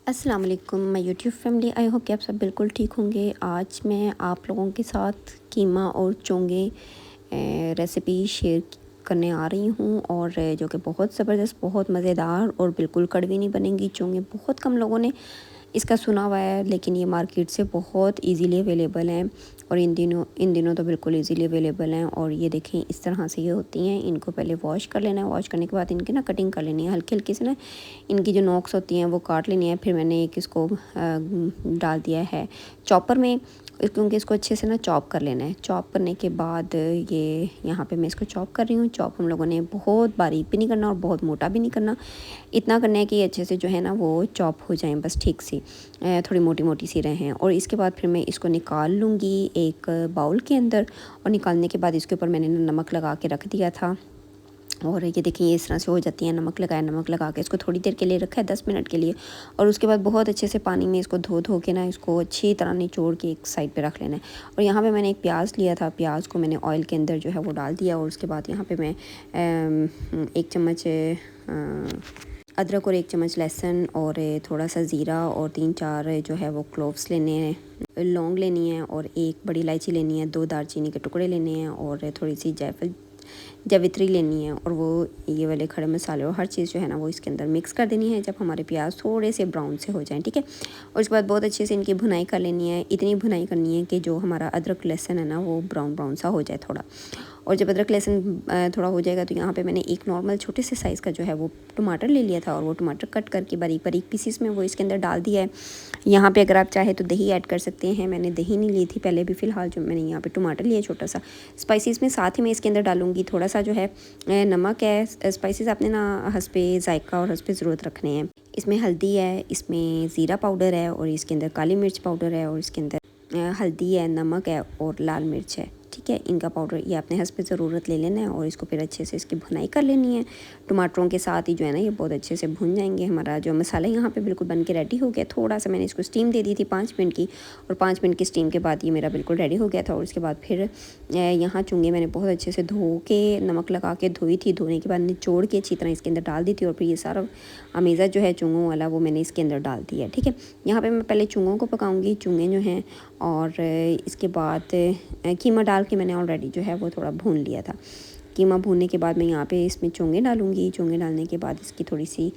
अस्सलाम वालेकुम my YouTube family. I hope कि आप सब बिल्कुल ठीक होंगे। आज मैं आप लोगों के साथ कीमा और चोंगे रेसिपी शेयर करने आ रही हूँ, और जो कि बहुत ज़बरदस्त, बहुत मज़ेदार और बिल्कुल कड़वी नहीं बनेंगी। चोंगे बहुत कम लोगों ने इसका सुना हुआ है, लेकिन ये मार्केट से बहुत इजीली अवेलेबल हैं, और इन दिनों तो बिल्कुल इजीली अवेलेबल हैं। और ये देखें, इस तरह से ये होती हैं। इनको पहले वॉश कर लेना है। वॉश करने के बाद इनकी ना कटिंग कर लेनी है, हल्की हल्की से ना इनकी जो नोक्स होती हैं वो काट लेनी है। फिर मैंने एक इसको डाल दिया है चॉपर में, क्योंकि इसको अच्छे से ना चॉप कर लेना है। चॉप करने के बाद ये यहाँ पे मैं इसको चॉप कर रही हूँ। चॉप हम लोगों ने बहुत बारीक भी नहीं करना और बहुत मोटा भी नहीं करना, इतना करना है कि अच्छे से जो है ना वो चॉप हो जाएं, बस ठीक सी थोड़ी मोटी मोटी सी रहें। और इसके बाद फिर मैं इसको निकाल लूँगी एक बाउल के अंदर, और निकालने के बाद इसके ऊपर मैंने नमक लगा के रख दिया था। और ये देखिए, इस तरह से हो जाती है। नमक लगा के इसको थोड़ी देर के लिए रखा है, 10 मिनट के लिए। और उसके बाद बहुत अच्छे से पानी में इसको धो के ना इसको अच्छी तरह निचोड़ के एक साइड पे रख लेना है। और यहाँ पे मैंने एक प्याज लिया था, प्याज को मैंने ऑयल के अंदर जो है वो डाल दिया। और उसके बाद यहाँ पे मैं 1 चम्मच अदरक और 1 चम्मच लहसुन और थोड़ा सा ज़ीरा और 3-4 जो है वो क्लोव्स लेने हैं, लौंग लेनी है, और 1 बड़ी इलायची लेनी है, 2 दालचीनी के टुकड़े लेने हैं, और थोड़ी सी जावित्री लेनी है। और वो ये वाले खड़े मसाले और हर चीज़ जो है ना वो इसके अंदर मिक्स कर देनी है, जब हमारे प्याज थोड़े से ब्राउन से हो जाएं, ठीक है। और उसके बाद बहुत अच्छे से इनकी भुनाई कर लेनी है। इतनी भुनाई करनी है कि जो हमारा अदरक लहसुन है ना वो ब्राउन ब्राउन सा हो जाए थोड़ा। और जब अदरक लहसुन थोड़ा हो जाएगा तो यहाँ पे मैंने एक नॉर्मल छोटे से साइज़ का जो है वो टमाटर ले लिया था, और वो टमाटर कट करके बारीक बारीक पीसीस में वो इसके अंदर डाल दिया है। यहाँ पे अगर आप चाहे तो दही ऐड कर सकते हैं। मैंने दही नहीं ली थी पहले भी, फ़िलहाल जो मैंने यहाँ पे टमाटर लिया छोटा सा। स्पाइसेस में साथ ही मैं इसके अंदर डालूँगी थोड़ा सा जो है नमक है। स्पाइसेस आपने ना हस्बे जायका और हस्बे ज़रूरत रखने हैं। इसमें हल्दी है, इसमें ज़ीरा पाउडर है, और इसके अंदर काली मिर्च पाउडर है, और इसके अंदर हल्दी है, नमक है और लाल मिर्च है, ठीक है। इनका पाउडर ये अपने हस्बे ज़रूरत ले लेना है। और इसको फिर अच्छे से इसकी भुनाई कर लेनी है। टमाटरों के साथ ही जो है ना ये बहुत अच्छे से भुन जाएंगे। हमारा जो मसाला यहाँ पे बिल्कुल बन के रेडी हो गया। थोड़ा सा मैंने इसको स्टीम दे दी थी 5 मिनट की, और 5 मिनट की स्टीम के बाद ये मेरा बिल्कुल रेडी हो गया था। और उसके बाद फिर यहाँ चुंगे मैंने बहुत अच्छे से धो के नमक लगा के धोई थी। धोने के बाद निचोड़ के अच्छी तरह इसके अंदर डाल दी थी, और फिर ये सारा अमेज़ा जो है चुंगों वाला वो मैंने इसके अंदर डाल दिया, ठीक है। यहाँ पे मैं पहले चुंगों को पकाऊंगी, चुंगे जो हैं, और इसके बाद कीमा डाल के मैंने ऑलरेडी जो है वो थोड़ा भून लिया था। कीमा भूनने के बाद मैं यहाँ पे इसमें चोंगे डालूँगी। चोंगे डालने के बाद इसकी थोड़ी सी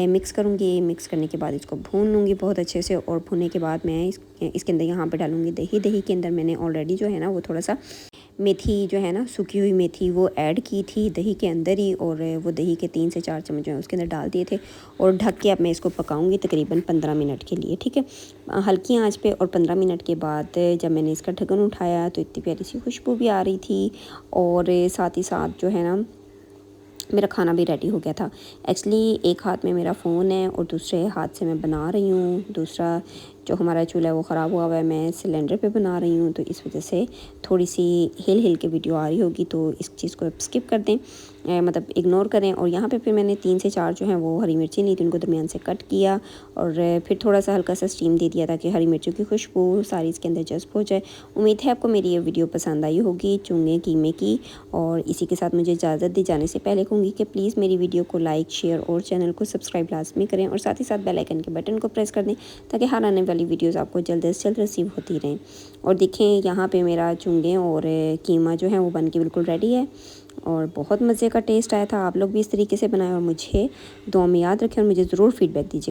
मिक्स करूँगी। मिक्स करने के बाद इसको भून लूँगी बहुत अच्छे से। और भूनने के बाद मैं इसके अंदर यहाँ पे डालूँगी दही। दही के अंदर मैंने ऑलरेडी जो है ना वो थोड़ा सा मेथी जो है ना, सूखी हुई मेथी वो ऐड की थी दही के अंदर ही, और वो दही के 3 से 4 चम्मच जो है उसके अंदर डाल दिए थे। और ढक के अब मैं इसको पकाऊंगी तकरीबन 15 मिनट के लिए, ठीक है, हल्की आंच पे। और 15 मिनट के बाद जब मैंने इसका ढक्कन उठाया तो इतनी प्यारी सी खुशबू भी आ रही थी, और साथ ही साथ जो है ना मेरा खाना भी रेडी हो गया था। एक्चुअली एक हाथ में मेरा फ़ोन है और दूसरे हाथ से मैं बना रही हूँ। दूसरा जो हमारा चूल्हा है वो ख़राब हुआ है, मैं सिलेंडर पे बना रही हूँ, तो इस वजह से थोड़ी सी हिल के वीडियो आ रही होगी, तो इस चीज़ को स्किप कर दें, मतलब इग्नोर करें। और यहाँ पे फिर मैंने 3 से 4 जो हैं वो हरी मिर्ची ली थी, उनको दरमियान से कट किया, और फिर थोड़ा सा हल्का सा स्टीम दे दिया ताकि हरी मिर्चों की खुशबू सारी इसके अंदर जज्ब हो जाए। उम्मीद है आपको मेरी ये वीडियो पसंद आई होगी चुंगे कीमे की। और इसी के साथ मुझे इजाज़त दी जाने से पहले कहूँगी कि प्लीज़ मेरी वीडियो को लाइक, शेयर और चैनल को सब्सक्राइब लाजमी करें, और साथ ही साथ बेल आइकन के बटन को प्रेस कर दें ताकि हर आने वाली वीडियोज़ आपको जल्द से जल्द रिसीव होती रहें। और देखें, यहाँ पे मेरा चुंगे और कीमा जो है वो बन के बिल्कुल रेडी है, और बहुत मज़े का टेस्ट आया था। आप लोग भी इस तरीके से बनाएं, और मुझे दुआ में याद रखें, और मुझे ज़रूर फीडबैक दीजिए।